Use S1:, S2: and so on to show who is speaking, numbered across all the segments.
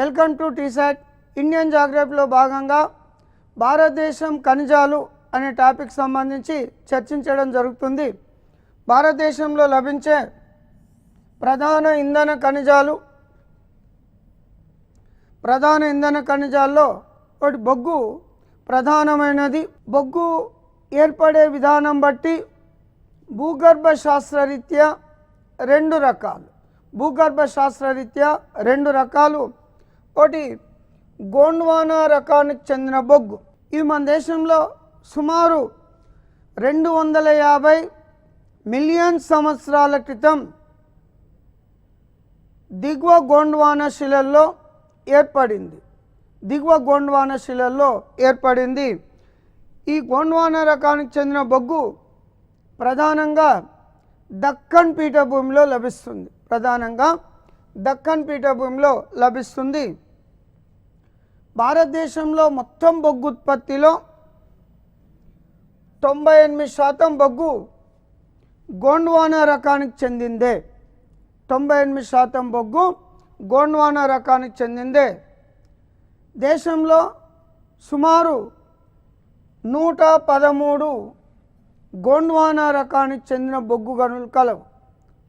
S1: Welcome to T-SAT. Indian జాగ్రఫీలో భాగంగా భారతదేశం ఖనిజాలు అనే టాపిక్ సంబంధించి చర్చించడం జరుగుతుంది. భారతదేశంలో లభించే ప్రధాన ఇంధన ఖనిజాల్లో ఒకటి బొగ్గు ప్రధానమైనది. బొగ్గు ఏర్పడే విధానం బట్టి భూగర్భ శాస్త్రరీత్యా రెండు రకాలు. ఒకటి గోండ్వానా రకానికి చెందిన బొగ్గు. ఇది మన దేశంలో సుమారు 250 మిలియన్ సంవత్సరాల క్రితం దిగువ గోండ్వానా శిలల్లో ఏర్పడింది. ఈ గోండ్వానా రకానికి చెందిన బొగ్గు ప్రధానంగా దక్కన్ పీఠభూమిలో లభిస్తుంది. భారతదేశంలో మొత్తం బొగ్గు ఉత్పత్తిలో 98% బొగ్గు గోండ్వానా రకానికి చెందిందే. 98% బొగ్గు గోండ్వానా రకానికి చెందిందే. దేశంలో సుమారు 113 గోండ్వానా రకానికి చెందిన బొగ్గు గనులు కలవు.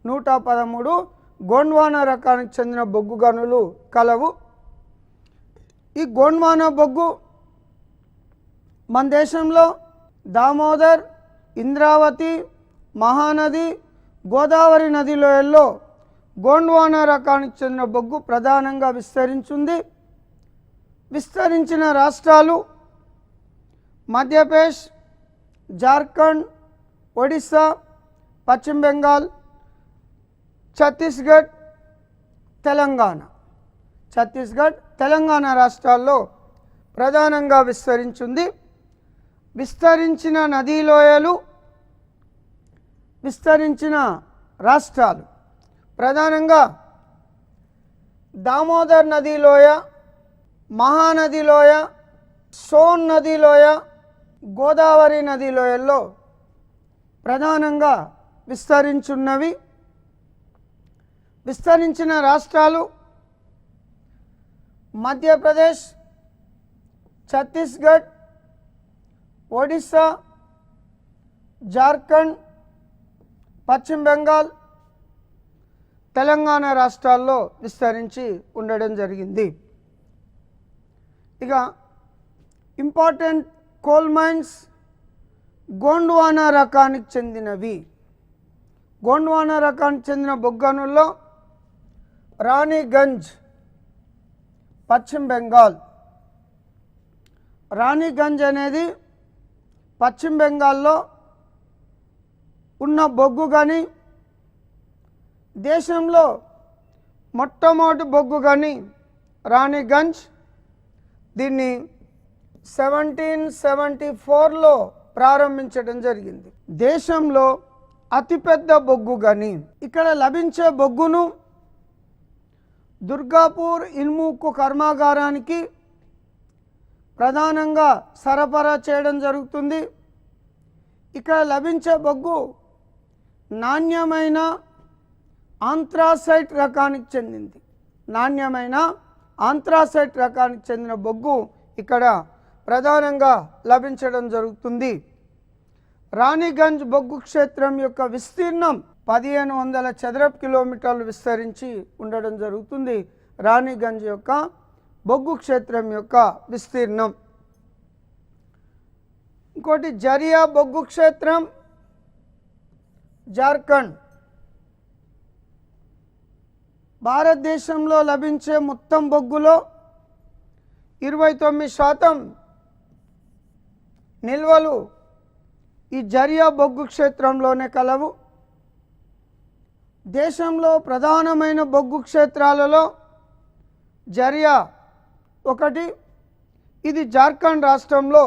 S1: 113 గోండ్వానా రకానికి చెందిన బొగ్గు గనులు కలవు. ఈ గోండ్వానా బొగ్గు మన దేశంలో దామోదర్, ఇంద్రావతి, మహానది, గోదావరి నది లోయల్లో గోండ్వానా రకానికి చెందిన బొగ్గు ప్రధానంగా విస్తరించిన రాష్ట్రాలు మధ్యప్రదేశ్, జార్ఖండ్, ఒడిస్సా, పశ్చిమ బెంగాల్, ఛత్తీస్గఢ్, తెలంగాణ రాష్ట్రాల్లో ప్రధానంగా విస్తరించింది. విస్తరించిన రాష్ట్రాలు ప్రధానంగా దామోదర్ నది లోయ, మహానది లోయ, సోన్ నది లోయ, గోదావరి నది లోయల్లో ప్రధానంగా విస్తరించిన రాష్ట్రాలు మధ్యప్రదేశ్, ఛత్తీస్గఢ్, ఒడిస్సా, జార్ఖండ్, పశ్చిమ బెంగాల్, తెలంగాణ రాష్ట్రాల్లో విస్తరించి ఉండడం జరిగింది. ఇక ఇంపార్టెంట్ కోల్ మైన్స్ గోండ్వానా రకానికి చెందినవి. గోండ్వానా రకానికి చెందిన బొగ్గనుల్లో రాణిగంజ్, పశ్చిమ బెంగాల్. రాణిగంజ్ అనేది పశ్చిమ బెంగాల్లో ఉన్న బొగ్గు గని. దేశంలో మొట్టమొదటి బొగ్గు గని రాణిగంజ్. దీన్ని 1774లో ప్రారంభించడం జరిగింది. దేశంలో అతిపెద్ద బొగ్గు గని. ఇక్కడ లభించే బొగ్గును దుర్గాపూర్ ఇనుముక్కు కర్మాగారానికి ప్రధానంగా సరఫరా చేయడం జరుగుతుంది. ఇక్కడ లభించే బొగ్గు నాణ్యమైన ఆంథ్రాసైట్ రకానికి చెందిన బొగ్గు ఇక్కడ ప్రధానంగా లభించడం జరుగుతుంది. రాణిగంజ్ బొగ్గు క్షేత్రం యొక్క విస్తీర్ణం 1500 చదరపు కిలోమీటర్లు విస్తరించి ఉండడం జరుగుతుంది. రాణిగంజ్ యొక్క బొగ్గు క్షేత్రం యొక్క విస్తీర్ణం. ఇంకోటి జరియా బొగ్గు క్షేత్రం, జార్ఖండ్. భారతదేశంలో లభించే మొత్తం బొగ్గులో 29% నిల్వలు ఈ జరియా బొగ్గు క్షేత్రంలోనే కలవు. దేశంలో ప్రధానమైన బొగ్గు క్షేత్రాలలో జరియా ఒకటి. ఇది జార్ఖండ్ రాష్ట్రంలో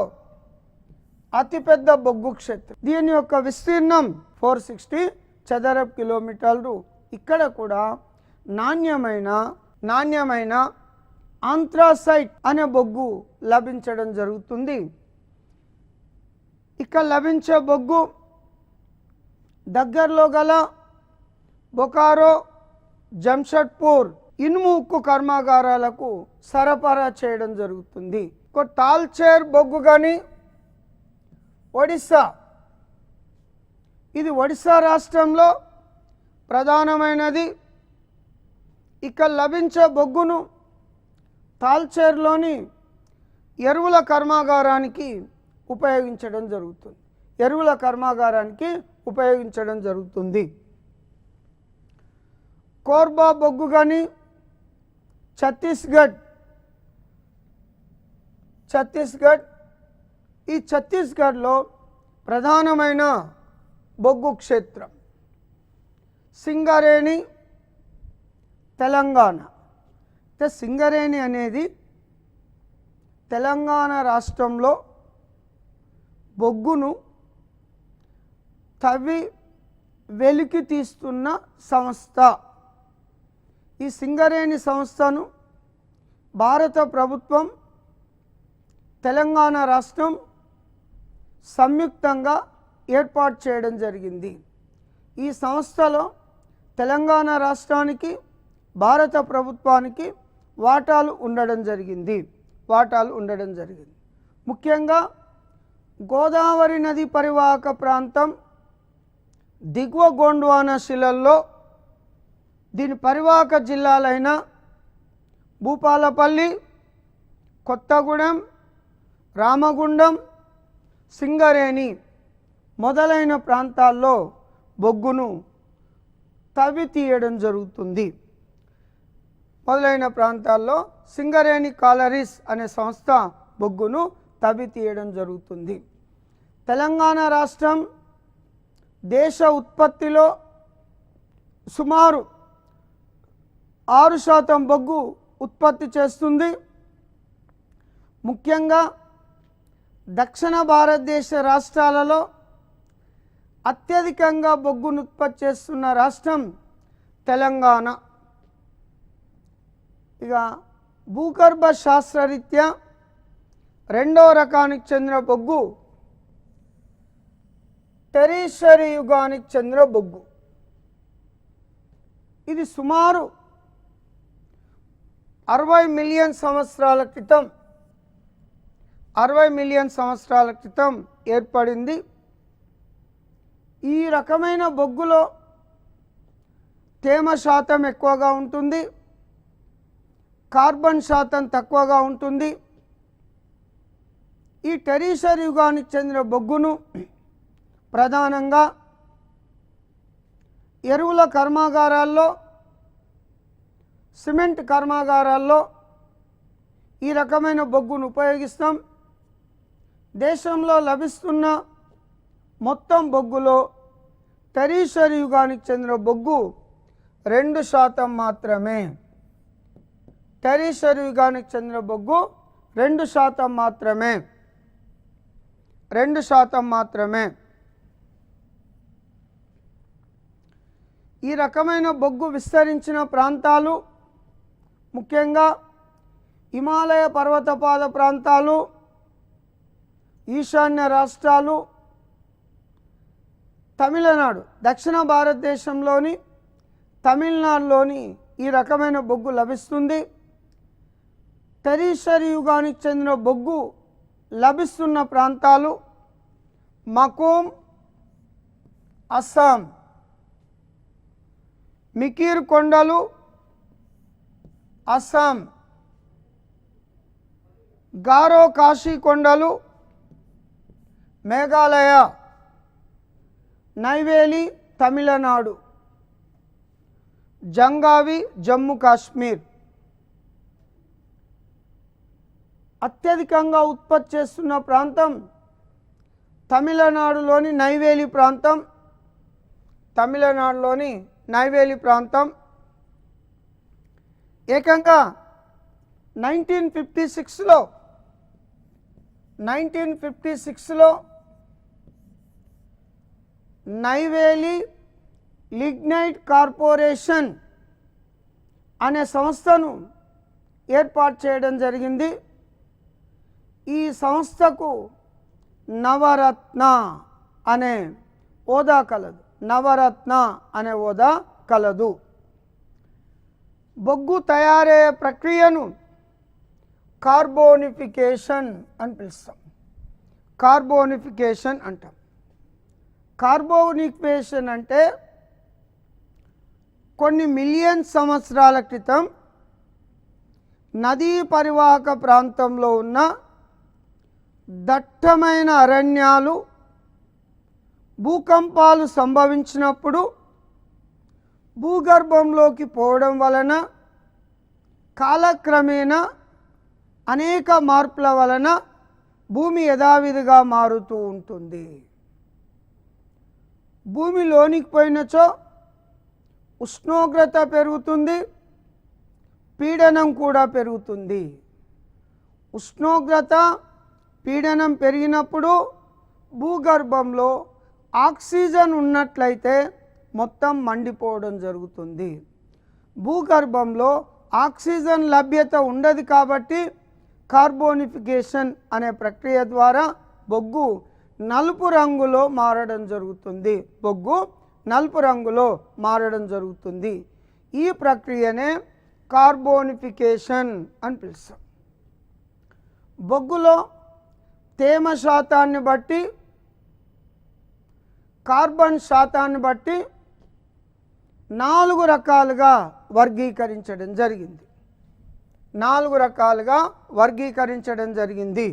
S1: అతిపెద్ద బొగ్గు క్షేత్రం. దీని యొక్క విస్తీర్ణం 460 చదరపు కిలోమీటర్లు. ఇక్కడ కూడా నాణ్యమైన ఆంథ్రాసైట్ అనే బొగ్గు లభించడం జరుగుతుంది. ఇక్కడ లభించే బొగ్గు దగ్గరలో గల బొకారో, జంషెడ్పూర్ ఇనుము ఉక్కు కర్మాగారాలకు సరఫరా చేయడం జరుగుతుంది. తాల్చేర్ బొగ్గు గని ఒడిశా, ఇది ఒడిశా రాష్ట్రంలో ప్రధానమైనది. ఇక్కడ లభించే బొగ్గును తాల్చేర్లోని ఎరువుల కర్మాగారానికి ఉపయోగించడం జరుగుతుంది. ఎరువుల కర్మాగారానికి ఉపయోగించడం జరుగుతుంది. కోర్బా బొగ్గు గని ఛత్తీస్గఢ్, ఈ ఛత్తీస్గఢ్లో ప్రధానమైన బొగ్గు క్షేత్రం. సింగరేణి తెలంగాణ. సింగరేణి అనేది తెలంగాణ రాష్ట్రంలో బొగ్గును తవ్వి వెలికి తీస్తున్న సంస్థ. ఈ సింగరేణి సంస్థను భారత ప్రభుత్వం, తెలంగాణ రాష్ట్రం సంయుక్తంగా ఏర్పాటు చేయడం జరిగింది. ఈ సంస్థలో తెలంగాణ రాష్ట్రానికి, భారత ప్రభుత్వానికి వాటాలు ఉండడం జరిగింది. ముఖ్యంగా గోదావరి నది పరివాహక ప్రాంతం, దిగువ గోండ్వానా శిలల్లో దీని పరివాహక జిల్లాలైన భూపాలపల్లి, కొత్తగూడెం, రామగుండం, సింగరేణి మొదలైన ప్రాంతాల్లో బొగ్గును తవ్వి తీయడం జరుగుతుంది. మొదలైన ప్రాంతాల్లో సింగరేణి కాలరీస్ అనే సంస్థ బొగ్గును తవ్వి తీయడం జరుగుతుంది. తెలంగాణ రాష్ట్రం దేశ ఉత్పత్తిలో సుమారు 6% బొగ్గు ఉత్పత్తి చేస్తుంది. ముఖ్యంగా దక్షిణ భారతదేశ రాష్ట్రాలలో అత్యధికంగా బొగ్గును ఉత్పత్తి చేస్తున్న రాష్ట్రం తెలంగాణ. ఇక భూగర్భ శాస్త్రరీత్యా రెండో రకానికి చెందిన బొగ్గు టెరిషరీ యుగానికి చెందిన బొగ్గు. ఇది సుమారు 60 మిలియన్ సంవత్సరాల క్రితం ఏర్పడింది. ఈ రకమైన బొగ్గులో తేమ శాతం ఎక్కువగా ఉంటుంది, కార్బన్ శాతం తక్కువగా ఉంటుంది. ఈ టెరిషరీ యుగానికి చెందిన బొగ్గును ప్రధానంగా ఎరువుల కర్మాగారాల్లో, సిమెంట్ కర్మాగారాల్లో ఈ రకమైన బొగ్గును ఉపయోగిస్తాం. దేశంలో లభిస్తున్న మొత్తం బొగ్గులో టెరిషరీ యుగానికి చెందిన బొగ్గు 2% మాత్రమే. టెరిషరీ యుగానికి చెందిన బొగ్గు 2% మాత్రమే. ఈ రకమైన బొగ్గు విస్తరించిన ప్రాంతాలు ముఖ్యంగా హిమాలయ పర్వతపాద ప్రాంతాలు, ఈశాన్య రాష్ట్రాలు, తమిళనాడు, దక్షిణ భారతదేశంలోని తమిళనాడులోని ఈ రకమైన బొగ్గు లభిస్తుంది. టెరిషరీ యుగానికి చెందిన బొగ్గు లభిస్తున్న ప్రాంతాలు మకోమ్, అస్సాం, మికిర్ కొండలు, అస్సాం, గారో కాశీ కొండలు, మేఘాలయ, నైవేలి తమిళనాడు, జంగావి జమ్మూ కాశ్మీర్. అత్యధికంగా ఉత్పత్తి చేస్తున్న ప్రాంతం తమిళనాడులోని నైవేలి ప్రాంతం. ఏకంగా 1956లో నైవేలి లిగ్నైట్ కార్పొరేషన్ అనే సంస్థను ఏర్పాటు చేయడం జరిగింది. ఈ సంస్థకు నవరత్న అనే హోదా కలదు. బొగ్గు తయారయ్యే ప్రక్రియను కార్బోనిఫికేషన్ అని పిలుస్తాం. కార్బోనిఫికేషన్ అంటాం. కార్బోనిఫికేషన్ అంటే కొన్ని మిలియన్ సంవత్సరాల క్రితం నదీ పరివాహక ప్రాంతంలో ఉన్న దట్టమైన అరణ్యాలు భూకంపాలు సంభవించినప్పుడు భూగర్భంలోకి పోవడం వలన కాలక్రమేణా అనేక మార్పుల వలన భూమి యథావిధిగా మారుతూ ఉంటుంది. భూమిలోనికి పోయినచో ఉష్ణోగ్రత పెరుగుతుంది, పీడనం కూడా పెరుగుతుంది. ఉష్ణోగ్రత పీడనం పెరిగినప్పుడు భూగర్భంలో ఆక్సిజన్ ఉన్నట్లయితే మొత్తం మండిపోవడం జరుగుతుంది. భూగర్భంలో ఆక్సిజన్ లభ్యత ఉండదు కాబట్టి కార్బోనిఫికేషన్ అనే ప్రక్రియ ద్వారా బొగ్గు నలుపు రంగులో మారడం జరుగుతుంది. బొగ్గు నలుపు రంగులో మారడం జరుగుతుంది. ఈ ప్రక్రియనే కార్బోనిఫికేషన్ అని పిలుస్తాం. బొగ్గులో తేమ శాతాన్ని బట్టి, కార్బన్ శాతాన్ని బట్టి 4 రకాలుగా వర్గీకరించడం జరిగింది. 4 రకాలుగా వర్గీకరించడం జరిగింది.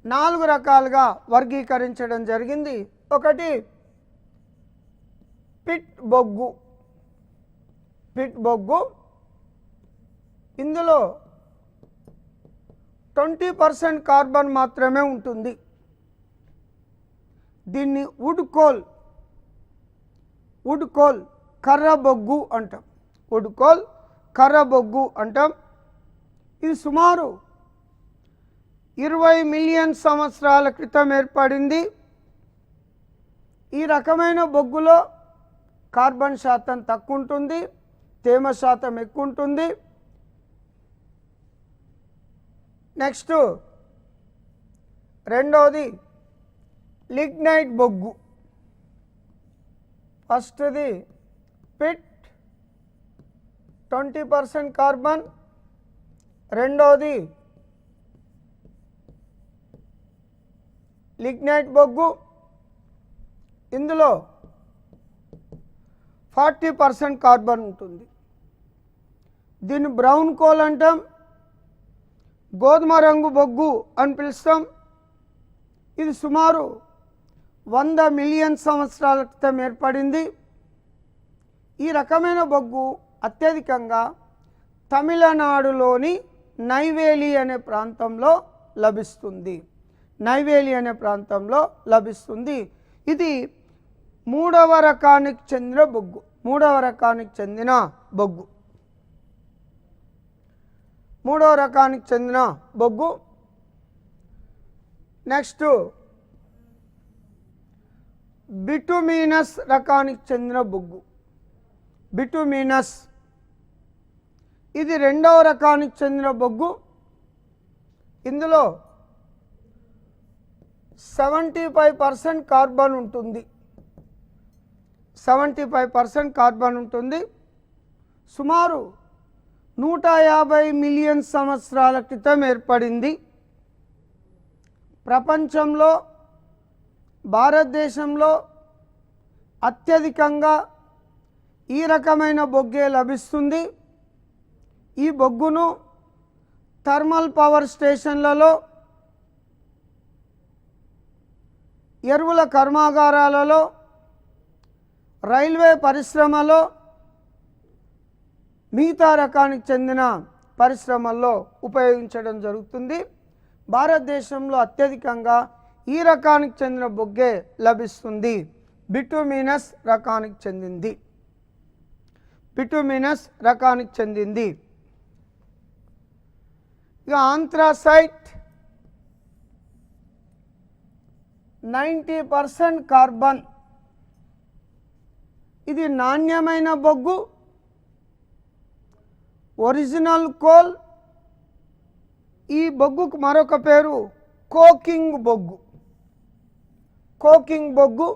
S1: 4 రకాలుగా వర్గీకరించడం జరిగింది. ఒకటి పిట్ బొగ్గు. పిట్ బొగ్గు, ఇందులో 20% కార్బన్ మాత్రమే ఉంటుంది. దీన్ని వుడ్ కోల్ కర్ర బొగ్గు అంటాం. వుడ్ కోల్ కర్ర బొగ్గు అంటాం. ఇది సుమారు 20 మిలియన్ సంవత్సరాల క్రితం ఏర్పడింది. ఈ రకమైన బొగ్గులో కార్బన్ శాతం తక్కువ ఉంటుంది, తేమ శాతం ఎక్కువ ఉంటుంది. నెక్స్ట్ రెండోది లిగ్నైట్ బొగ్గు. ఫస్ట్ది పిట్ 20% కార్బన్, రెండోది లిగ్నైట్ బొగ్గు, ఇందులో 40% కార్బన్ ఉంటుంది. దీన్ని బ్రౌన్ కోల్ అంటాం, గోధుమ రంగు బొగ్గు అని పిలుస్తాం. ఇది సుమారు 100 మిలియన్ సంవత్సరాల క్రితం ఏర్పడింది. ఈ రకమైన బొగ్గు అత్యధికంగా తమిళనాడులోని నైవేలి అనే ప్రాంతంలో లభిస్తుంది. నైవేలి అనే ప్రాంతంలో లభిస్తుంది. ఇది 3వ రకానికి చెందిన బొగ్గు. 3వ రకానికి చెందిన బొగ్గు. 3వ రకానికి చెందిన బొగ్గు. నెక్స్ట్ బిటుమినస్ రకానికి చెందిన బొగ్గు. బిటుమినస్ ఇది 2వ రకానికి చెందిన బొగ్గు. ఇందులో 75% కార్బన్ ఉంటుంది. 75% కార్బన్ ఉంటుంది. సుమారు 150 మిలియన్ సంవత్సరాల క్రితం ఏర్పడింది. ప్రపంచంలో భారతదేశంలో అత్యధికంగా ఈ రకమైన బొగ్గే లభిస్తుంది. ఈ బొగ్గును థర్మల్ పవర్ స్టేషన్లలో, ఎరువుల కర్మాగారాలలో, రైల్వే పరిశ్రమలో, మిగతా రకానికి చెందిన పరిశ్రమల్లో ఉపయోగించడం జరుగుతుంది. భారతదేశంలో అత్యధికంగా ఈ రకానికి చెందిన బొగ్గే లభిస్తుంది. బిటుమినస్ రకానికి చెందింది. బిటుమినస్ రకానికి చెందింది. ఇక ఆంథ్రాసైట్ 90% కార్బన్. ఇది నాణ్యమైన బొగ్గు, ఒరిజినల్ కోల్. ఈ బొగ్గుకు మరొక పేరు కోకింగ్ బొగ్గు. కోకింగ్ బొగ్గు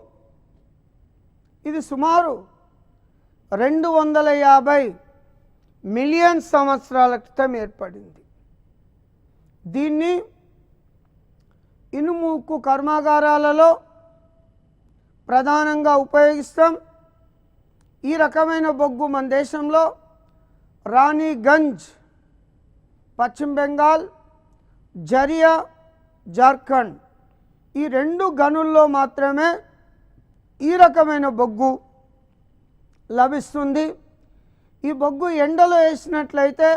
S1: ఇది సుమారు 250 మిలియన్ సంవత్సరాల క్రితం ఏర్పడింది. దీన్ని ఇనుము ఉక్కు కర్మాగారాలలో ప్రధానంగా ఉపయోగిస్తాం. ఈ రకమైన బొగ్గు మన దేశంలో రాణిగంజ్ పశ్చిమ బెంగాల్, జరియా జార్ఖండ్ ఈ 2 గనుల్లో మాత్రమే ఈ రకమైన బొగ్గు లభిస్తుంది. ఈ బొగ్గు ఎండలో వేసినట్లయితే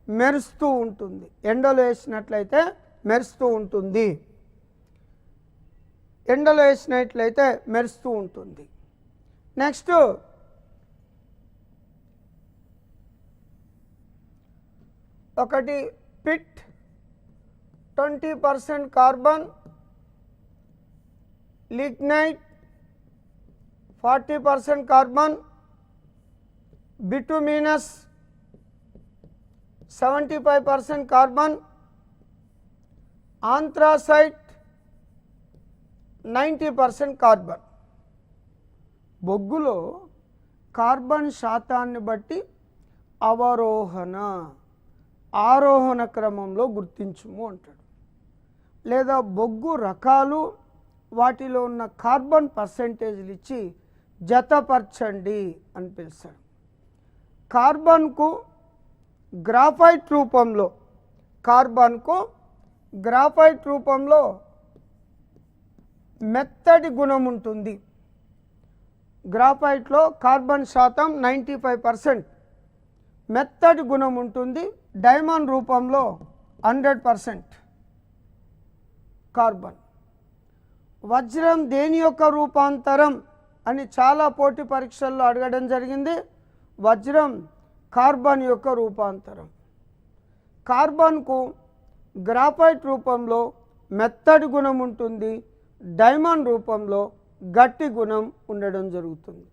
S1: మెరుస్తూ ఉంటుంది. ఎండలో వేసినట్లయితే మెరుస్తూ ఉంటుంది. ఎండలో వేసినట్లయితే మెరుస్తూ ఉంటుంది. నెక్స్ట్ ఒకటి peat 20% carbon, lignite 40% carbon, bituminous 75% carbon, anthracite 90% carbon. బొగ్గులో కార్బన్ శాతాన్ని బట్టి అవరోహణ ఆరోహణ క్రమంలో గుర్తించుము అంటాడు. లేదా బొగ్గు రకాలు వాటిలో ఉన్న కార్బన్ పర్సెంటేజ్లు ఇచ్చి జతపరచండి అని పిలుస్తాడు. కార్బన్కు గ్రాఫైట్ రూపంలో మెత్తటి గుణం ఉంటుంది. గ్రాఫైట్లో కార్బన్ శాతం 95%, మెత్తటి గుణం ఉంటుంది. డైమండ్ రూపంలో 100% కార్బన్. వజ్రం దేని యొక్క రూపాంతరం అని చాలా పోటీ పరీక్షల్లో అడగడం జరిగింది. వజ్రం కార్బన్ యొక్క రూపాంతరం. కార్బన్కు గ్రాఫైట్ రూపంలో మెత్తటి గుణం ఉంటుంది. డైమండ్ రూపంలో గట్టి గుణం ఉండడం జరుగుతుంది.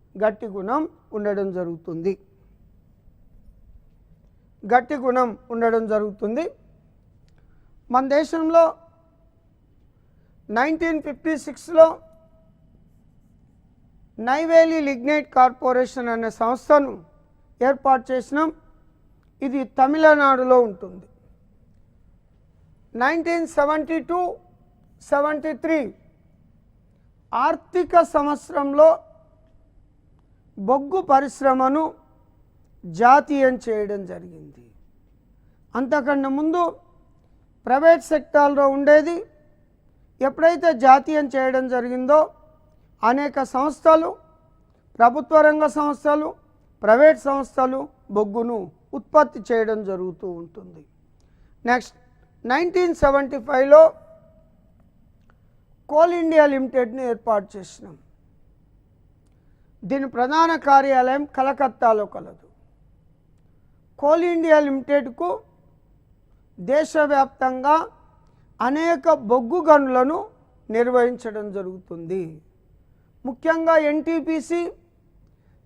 S1: మన దేశంలో 1956లో నైవేలి లిగ్నైట్ కార్పొరేషన్ అనే సంస్థను ఏర్పాటు చేసినాం. ఇది తమిళనాడులో ఉంటుంది. 1972-73 ఆర్థిక సంవత్సరంలో బొగ్గు పరిశ్రమను జాతీయం చేయడం జరిగింది. అంతకన్నా ముందు ప్రైవేట్ సెక్టార్లో ఉండేది. ఎప్పుడైతే జాతీయం చేయడం జరిగిందో అనేక సంస్థలు, ప్రభుత్వ రంగ సంస్థలు, ప్రైవేట్ సంస్థలు బొగ్గును ఉత్పత్తి చేయడం జరుగుతూ ఉంటుంది. నెక్స్ట్ 1975లో కోల్ ఇండియా లిమిటెడ్ని ఏర్పాటు చేసినాం. దీని ప్రధాన కార్యాలయం కలకత్తాలో కలదు. కోల్ ఇండియా లిమిటెడ్కు దేశవ్యాప్తంగా అనేక బొగ్గు గనులను నిర్వహించడం జరుగుతుంది. ముఖ్యంగా ఎన్టీపీసీ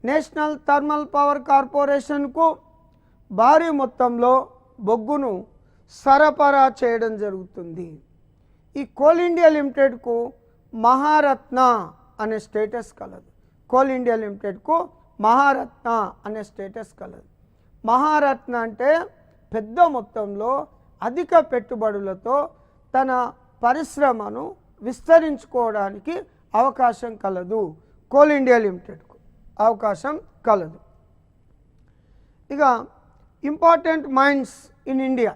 S1: నేషనల్ థర్మల్ పవర్ కార్పొరేషన్కు భారీ మొత్తంలో బొగ్గును సరఫరా చేయడం జరుగుతుంది. ఈ కోల్ ఇండియా లిమిటెడ్కు మహారత్న అనే స్టేటస్ కలదు. మహారత్న అంటే పెద్ద మొత్తంలో అధిక పెట్టుబడులతో తన పరిశ్రమను విస్తరించుకోవడానికి అవకాశం కలదు. కోల్ ఇండియా లిమిటెడ్కు అవకాశం కలదు. ఇక ఇంపార్టెంట్ మైన్స్ ఇన్ ఇండియా.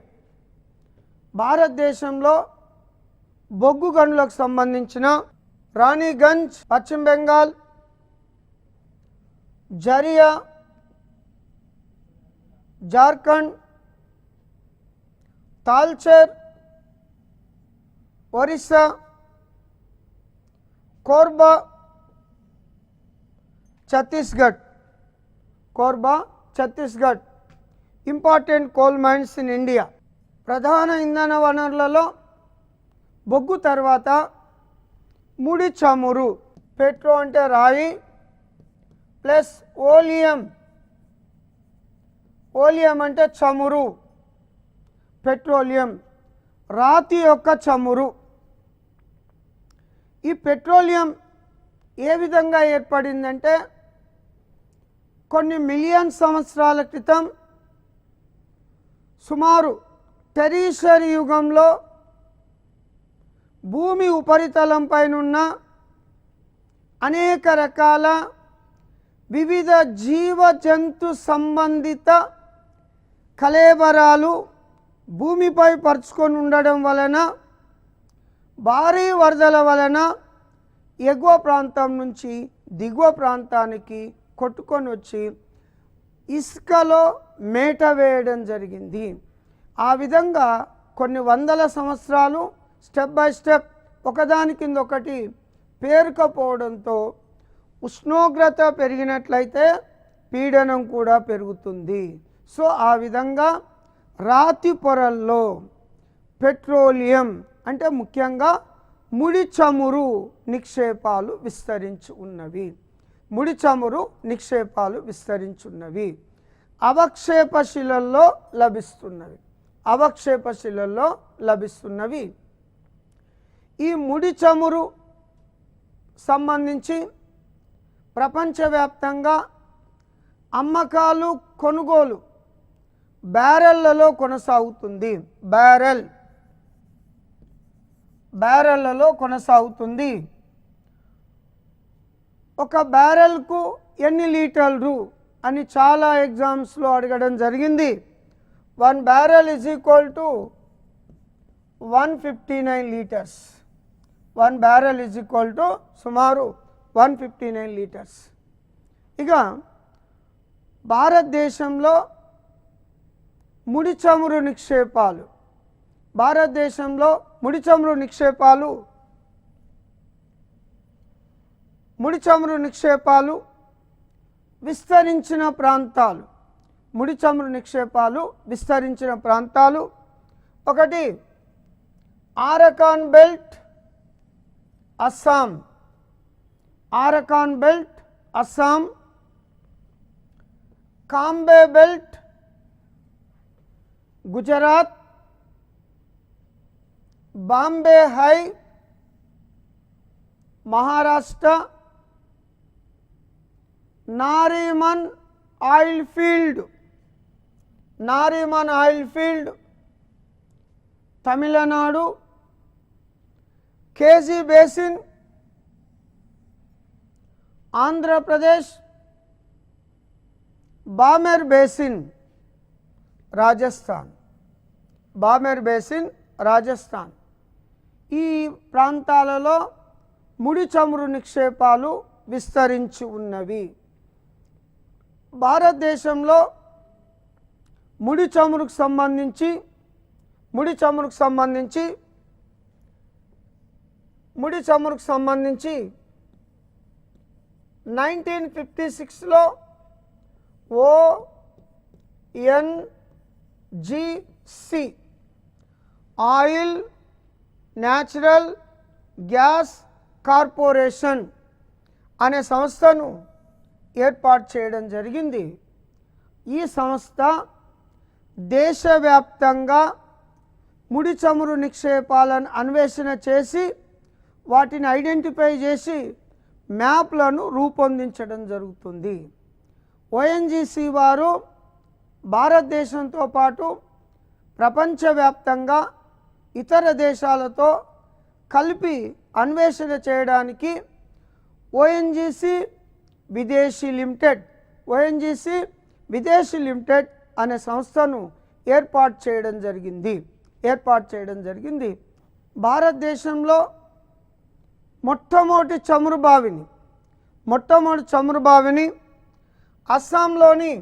S1: భారతదేశంలో బొగ్గు గనులకు సంబంధించిన Raniganj Paschim Bengal, Jharia Jharkhand, Talcher Orissa, Korba Chhattisgarh important coal mines in India. ప్రధాన ఇంధన వనరులలో బొగ్గు తర్వాత ముడి చమురు, పెట్రో అంటే రాయి ప్లస్ ఓలియం అంటే చమురు, పెట్రోలియం రాతి యొక్క చమురు. ఈ పెట్రోలియం ఏ విధంగా ఏర్పడిందంటే కొన్ని మిలియన్ సంవత్సరాల క్రితం సుమారు టెరిషరీ యుగంలో భూమి ఉపరితలంపైనున్న అనేక రకాల వివిధ జీవ జంతు సంబంధిత కళేబరాలు భూమిపై పరుచుకొని ఉండడం వలన భారీ వరదల వలన ఎగువ ప్రాంతం నుంచి దిగువ ప్రాంతానికి కొట్టుకొని వచ్చి ఇసుకలో మేట వేయడం జరిగింది. ఆ విధంగా కొన్ని వందల సంవత్సరాలు స్టెప్ బై స్టెప్ ఒకదాని కింద ఒకటి పేరుకపోవడంతో ఉష్ణోగ్రత పెరిగినట్లయితే పీడనం కూడా పెరుగుతుంది. సో ఆ విధంగా రాతి పొరల్లో పెట్రోలియం అంటే ముఖ్యంగా ముడి చమురు నిక్షేపాలు విస్తరించి ఉన్నవి. ముడి చమురు నిక్షేపాలు విస్తరించున్నవి అవక్షేప శిలల్లో లభిస్తున్నవి. అవక్షేప శిలల్లో లభిస్తున్నవి. ఈ ముడి చమురు సంబంధించి ప్రపంచవ్యాప్తంగా అమ్మకాలు కొనుగోలు బ్యారెళ్లలో కొనసాగుతుంది. బ్యారెళ్లలో కొనసాగుతుంది. ఒక బ్యారెల్కు ఎన్ని లీటర్లు అని చాలా ఎగ్జామ్స్లో అడగడం జరిగింది. 1 barrel is equal to 159 liters. 1 barrel is equal to సుమారు 159 liters. ఇక భారతదేశంలో ముడి చమురు నిక్షేపాలు ముడి చమురు నిక్షేపాలు విస్తరించిన ప్రాంతాలు ముడి చమురు నిక్షేపాలు విస్తరించిన ప్రాంతాలు ఒకటి Arakan belt Assam, Arakan belt Assam, Cambay belt Gujarat, Bombay High Maharashtra, Nariman oil field Tamil Nadu, KG basin Andhra Pradesh, Barmer basin Rajasthan. ఈ ప్రాంతాలలో ముడి చమురు నిక్షేపాలు విస్తరించి ఉన్నవి. భారతదేశంలో ముడి చమురుకు సంబంధించి 1956లో ONGC oil natural gas corporation అనే సంస్థను ఏర్పాటు చేయడం జరిగింది. ఈ సంస్థ దేశవ్యాప్తంగా ముడి చమురు నిక్షేపాలను అన్వేషణ చేసి వాటిని ఐడెంటిఫై చేసి మ్యాప్లను రూపొందించడం జరుగుతుంది. ONGC వారు భారతదేశంతో పాటు ప్రపంచవ్యాప్తంగా ఇతర దేశాలతో కలిపి అన్వేషణ చేయడానికి ONGC విదేశీ లిమిటెడ్ అనే సంస్థను ఏర్పాటు చేయడం జరిగింది. భారతదేశంలో మొట్టమొదటి చమురు బావిని అస్సాంలోని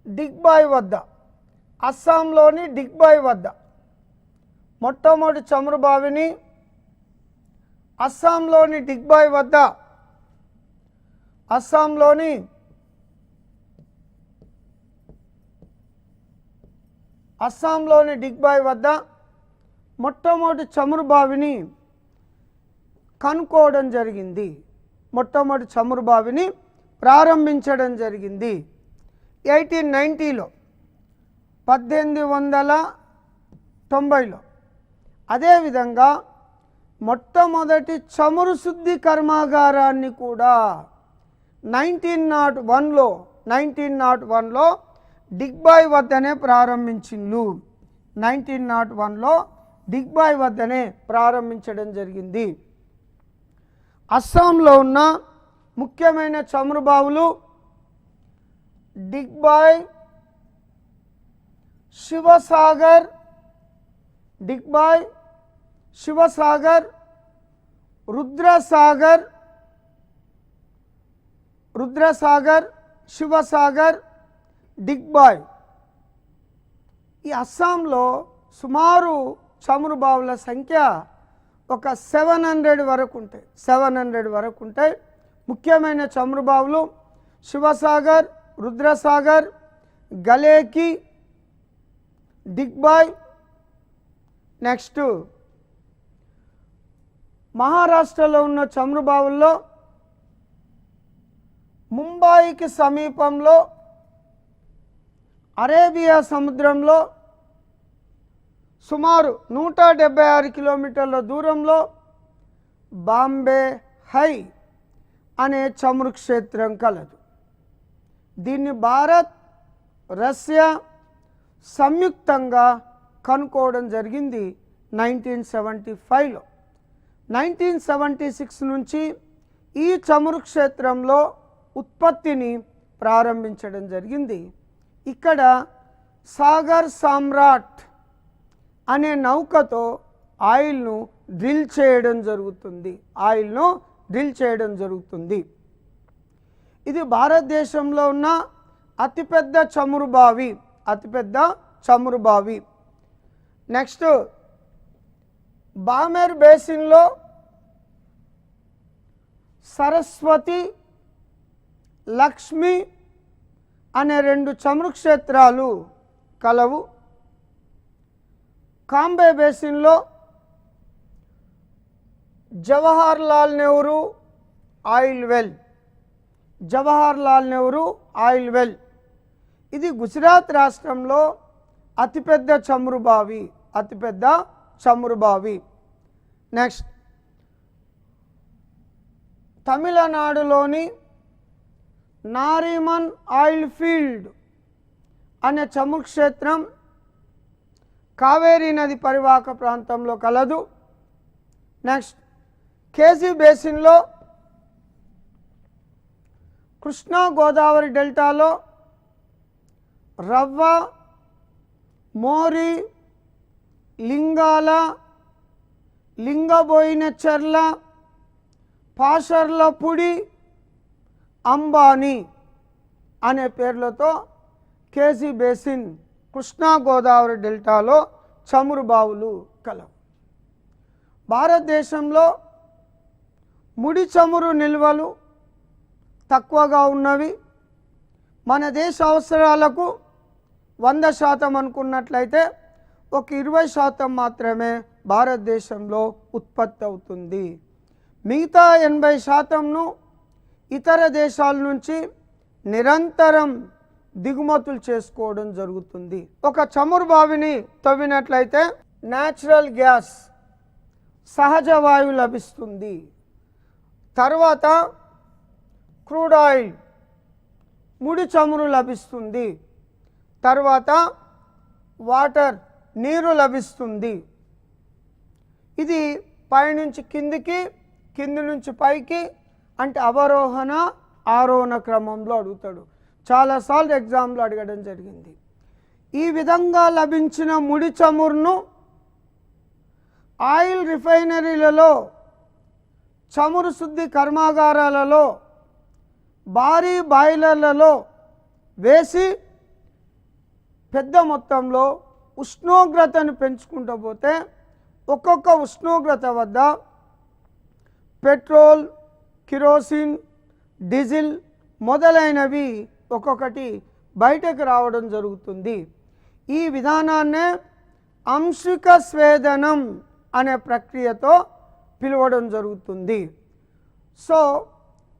S1: డిగ్బాయ్ వద్ద మొట్టమొదటి చమురు బావిని అస్సాంలోని డిగ్బాయ్ వద్ద మొట్టమొదటి చమురు బావిని కనుక్కోవడం జరిగింది. మొట్టమొదటి చమురు బావిని ప్రారంభించడం జరిగింది 1890లో 1890లో. అదేవిధంగా మొట్టమొదటి చమురు శుద్ధి కర్మాగారాన్ని కూడా 1901లో 1901లో డిగ్బాయ్ వద్దనే ప్రారంభించిండు. 1901లో డిగ్బాయ్ వద్దనే ప్రారంభించడం జరిగింది. అస్సాంలో ఉన్న ముఖ్యమైన చమురు బావులు డిగ్బాయ్, శివసాగర్, డిగ్బాయ్, శివసాగర్, రుద్రసాగర్, శివసాగర్, డిగ్బాయ్. ఈ అస్సాంలో సుమారు చమురు బావుల సంఖ్య ఒక 700 వరకు ఉంటాయి. 700 వరకు ఉంటాయి. ముఖ్యమైన చమురు బావులు శివసాగర్, రుద్రసాగర్, గలేకి, డిగ్బాయ్. నెక్స్ట్ మహారాష్ట్రలో ఉన్న చమురు బావుల్లో ముంబాయికి సమీపంలో అరేబియా సముద్రంలో సుమారు 176 కిలోమీటర్ల దూరంలో బాంబే హై అనే చమురు క్షేత్రం కలదు. దీన్ని భారత్, రష్యా సంయుక్తంగా కనుక్కోవడం జరిగింది 1975లో. 1976 నుంచి ఈ చమురు క్షేత్రంలో ఉత్పత్తిని ప్రారంభించడం జరిగింది. ఇక్కడ సాగర్ సామ్రాట్ అనే నౌకతో ఆయిల్ను డ్రిల్ చేయడం జరుగుతుంది. ఇది భారతదేశంలో ఉన్న అతిపెద్ద చమురు బావి. నెక్స్ట్ బామెర్ బేసిన్లో సరస్వతి, లక్ష్మి అనే 2 చమురు క్షేత్రాలు కలవు. కాంబే బేసిన్లో జవహర్ లాల్ నెహ్రూ ఆయిల్ వెల్. ఇది గుజరాత్ రాష్ట్రంలో అతిపెద్ద చమురు బావి. నెక్స్ట్ తమిళనాడులోని నారిమన్ ఆయిల్ ఫీల్డ్ అనే చమురు క్షేత్రం కావేరీ నది పరివాహక ప్రాంతంలో కలదు. నెక్స్ట్ కేజీ బేసిన్లో కృష్ణా గోదావరి డెల్టాలో రవ్వ, మోరి, లింగాల, లింగబోయినచెర్ల, పాషర్లపుడి, అంబానీ అనే పేర్లతో కేజీ బేసిన్ కృష్ణా గోదావరి డెల్టాలో చమురు బావులు కలవు. భారతదేశంలో ముడి చమురు నిల్వలు తక్కువగా ఉన్నవి. మన దేశ అవసరాలకు 100% అనుకున్నట్లయితే ఒక 20% మాత్రమే భారతదేశంలో ఉత్పత్తి అవుతుంది. మిగతా 80%ను ఇతర దేశాల నుంచి నిరంతరం దిగుమతులు చేసుకోవడం జరుగుతుంది. ఒక చమురు బావిని తవ్వినట్లయితే న్యాచురల్ గ్యాస్, సహజ వాయువు లభిస్తుంది. తర్వాత క్రూడ్ ఆయిల్, ముడి చమురు లభిస్తుంది. తర్వాత వాటర్, నీరు లభిస్తుంది. ఇది పైనుంచి కిందికి, కింది నుంచి పైకి అంటే అవరోహణ ఆరోహణ క్రమంలో అడుగుతాడు. చాలాసార్లు ఎగ్జామ్లో అడగడం జరిగింది. ఈ విధంగా లభించిన ముడి చమురును ఆయిల్ రిఫైనరీలలో, చమురు శుద్ధి కర్మాగారాలలో, భారీ బాయిలర్లలో వేసి పెద్ద మొత్తంలో ఉష్ణోగ్రతను పెంచుకుంటూ పోతే ఒక్కొక్క ఉష్ణోగ్రత వద్ద పెట్రోల్, కిరోసిన్, డీజిల్ మొదలైనవి ఒక్కొక్కటి బయటకు రావడం జరుగుతుంది. ఈ విధానాన్నే అంశిక స్వేదనం అనే ప్రక్రియతో పిలవడం జరుగుతుంది. సో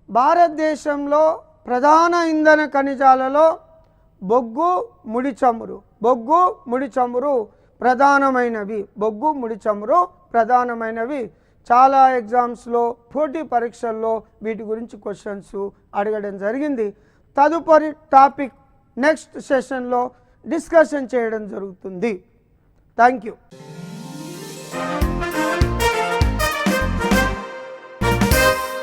S1: భారతదేశంలో ప్రధాన ఇంధన ఖనిజాలలో బొగ్గు, ముడి చమురు ప్రధానమైనవి. చాలా ఎగ్జామ్స్లో, పోటీ పరీక్షల్లో వీటి గురించి క్వశ్చన్స్ అడగడం జరిగింది. తదుపరి టాపిక్ నెక్స్ట్ సెషన్లో డిస్కషన్ చేయడం జరుగుతుంది. Thank you.